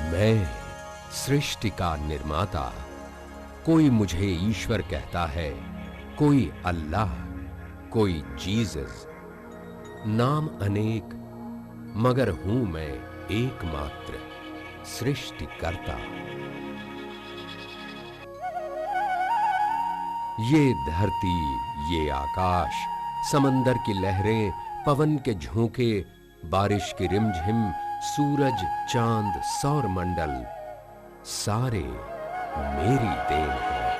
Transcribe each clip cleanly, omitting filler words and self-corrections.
मैं सृष्टि का निर्माता। कोई मुझे ईश्वर कहता है, कोई अल्लाह, कोई जीसस। नाम अनेक मगर हूं मैं एकमात्र सृष्टिकर्ता। ये धरती, ये आकाश, समंदर की लहरें, पवन के झोंके, बारिश की रिमझिम, सूरज, चांद, सौर मंडल, सारे मेरी देन है।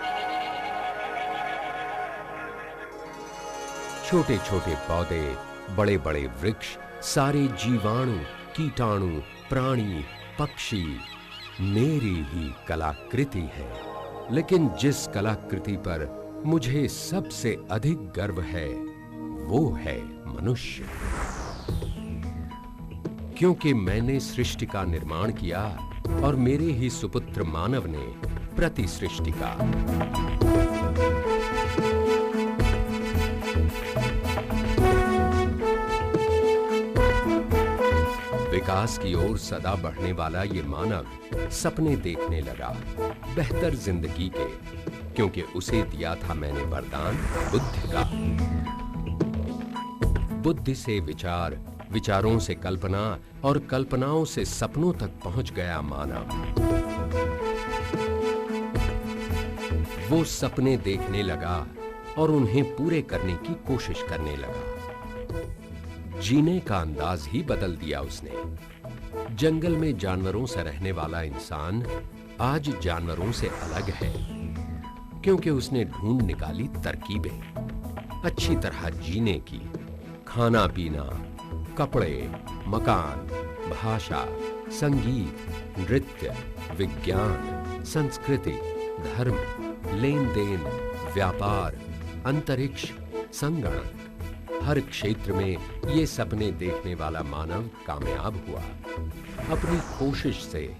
छोटे छोटे पौधे, बड़े बड़े वृक्ष, सारे जीवाणु, कीटाणु, प्राणी, पक्षी मेरी ही कलाकृति है। लेकिन जिस कलाकृति पर मुझे सबसे अधिक गर्व है, वो है मनुष्य। क्योंकि मैंने सृष्टि का निर्माण किया और मेरे ही सुपुत्र मानव ने प्रति सृष्टि का। विकास की ओर सदा बढ़ने वाला ये मानव सपने देखने लगा बेहतर जिंदगी के, क्योंकि उसे दिया था मैंने वरदान बुद्धि का। बुद्धि से विचार, विचारों से कल्पना और कल्पनाओं से सपनों तक पहुंच गया मानव। वो सपने देखने लगा और उन्हें पूरे करने की कोशिश करने लगा। जीने का अंदाज ही बदल दिया उसने। जंगल में जानवरों से रहने वाला इंसान आज जानवरों से अलग है, क्योंकि उसने ढूंढ निकाली तरकीबें अच्छी तरह जीने की। खाना पीना, कपड़े, मकान, भाषा, संगीत, नृत्य, विज्ञान, संस्कृति, धर्म, लेन देन, व्यापार, अंतरिक्ष, संगणक, हर क्षेत्र में ये सपने देखने वाला मानव कामयाब हुआ। अपनी कोशिश से,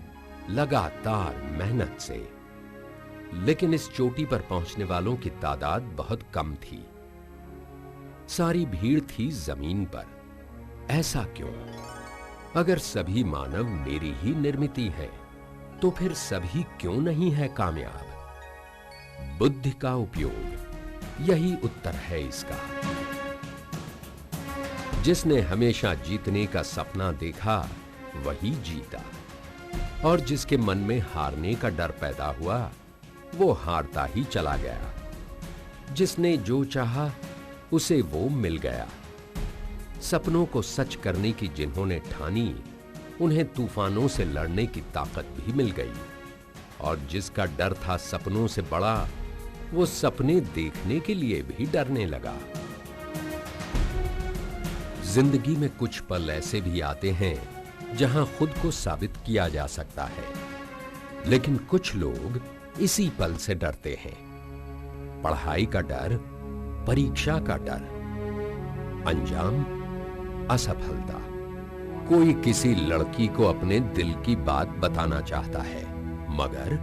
लगातार मेहनत से। लेकिन इस चोटी पर पहुंचने वालों की तादाद बहुत कम थी। सारी भीड़ थी जमीन पर। ऐसा क्यों? अगर सभी मानव मेरी ही निर्मिति है, तो फिर सभी क्यों नहीं है कामयाब? बुद्धि का उपयोग, यही उत्तर है इसका। जिसने हमेशा जीतने का सपना देखा, वही जीता। और जिसके मन में हारने का डर पैदा हुआ, वो हारता ही चला गया। जिसने जो चाहा, उसे वो मिल गया। सपनों को सच करने की जिन्होंने ठानी, उन्हें तूफानों से लड़ने की ताकत भी मिल गई। और जिसका डर था सपनों से बड़ा, वो सपने देखने के लिए भी डरने लगा। जिंदगी में कुछ पल ऐसे भी आते हैं जहां खुद को साबित किया जा सकता है, लेकिन कुछ लोग इसी पल से डरते हैं। पढ़ाई का डर, परीक्षा का डर, अंजाम, असफलता। कोई किसी लड़की को अपने दिल की बात बताना चाहता है, मगर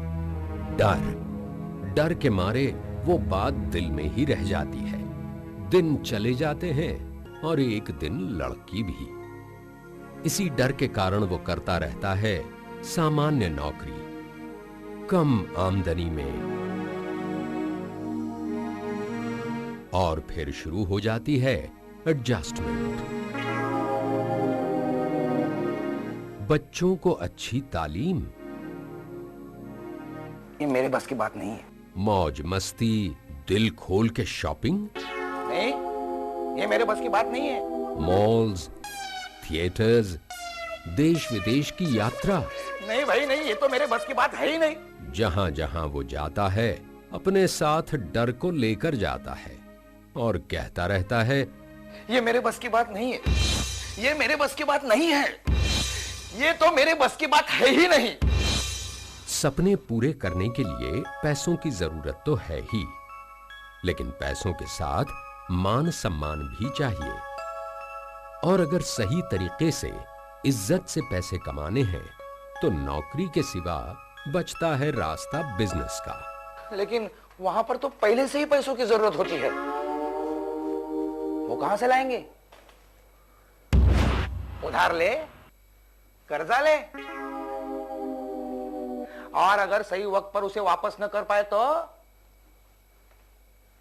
डर के मारे वो बात दिल में ही रह जाती है। दिन चले जाते हैं और एक दिन लड़की भी। इसी डर के कारण वो करता रहता है सामान्य नौकरी, कम आमदनी में। और फिर शुरू हो जाती है एडजस्टमेंट। बच्चों को अच्छी तालीम, ये मेरे बस की बात नहीं है। मौज मस्ती, दिल खोल के शॉपिंग, नहीं, ये मेरे बस की बात नहीं है। मॉल्स, थिएटर्स, देश विदेश की यात्रा, नहीं भाई नहीं, ये तो मेरे बस की बात है ही नहीं। जहां जहां वो जाता है, अपने साथ डर को लेकर जाता है और कहता रहता है, ये मेरे बस की बात नहीं है, ये मेरे बस की बात नहीं है, ये तो मेरे बस की बात है ही नहीं। सपने पूरे करने के लिए पैसों की जरूरत तो है ही, लेकिन पैसों के साथ मान सम्मान भी चाहिए। और अगर सही तरीके से इज्जत से पैसे कमाने हैं, तो नौकरी के सिवा बचता है रास्ता बिजनेस का। लेकिन वहां पर तो पहले से ही पैसों की जरूरत होती है, वो कहां से लाएंगे? उधार ले, कर्जा ले, और अगर सही वक्त पर उसे वापस न कर पाए तो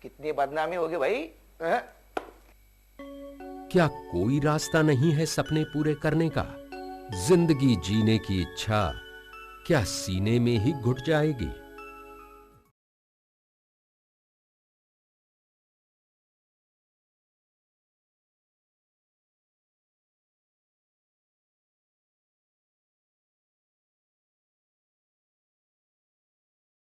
कितनी बदनामी होगी भाई। क्या कोई रास्ता नहीं है सपने पूरे करने का? जिंदगी जीने की इच्छा क्या सीने में ही घुट जाएगी?